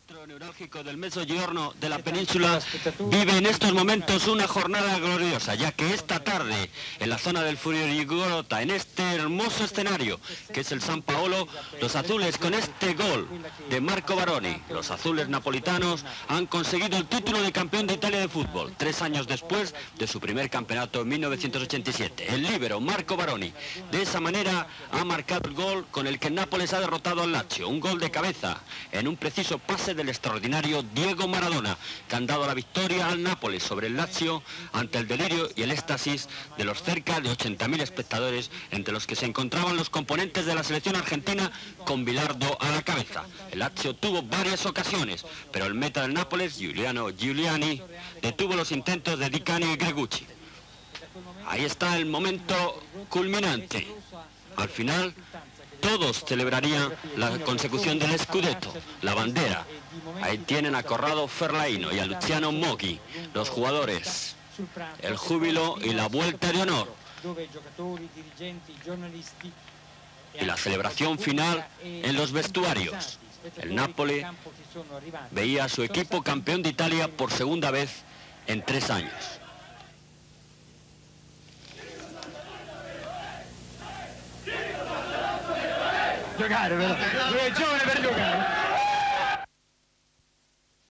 centro neurálgico del Mezzogiorno de la península vive en estos momentos una jornada gloriosa, ya que esta tarde, en la zona del Fuorigirotta, en este hermoso escenario que es el San Paolo, los azules con este gol de Marco Baroni, los azules napolitanos han conseguido el título de campeón de Italia de fútbol, 3 años después de su primer campeonato en 1987. El líbero Marco Baroni, de esa manera, ha marcado el gol con el que Nápoles ha derrotado al Lazio, un gol de cabeza, en un preciso pase del extraordinario Diego Maradona, que han dado la victoria al Nápoles sobre el Lazio ante el delirio y el éxtasis de los cerca de 80.000 espectadores, entre los que se encontraban los componentes de la selección argentina con Bilardo a la cabeza. El Lazio tuvo varias ocasiones, pero el meta del Nápoles, Giuliano Giuliani, detuvo los intentos de Di Canio y Gregucci. Ahí está el momento culminante. Al final, todos celebrarían la consecución del Scudetto, la bandera. Ahí tienen a Corrado Ferlaino y a Luciano Moggi, los jugadores, el júbilo y la vuelta de honor. Y la celebración final en los vestuarios. El Napoli veía a su equipo campeón de Italia por segunda vez en 3 años. Giocare, però. Lui è giovane per giocare.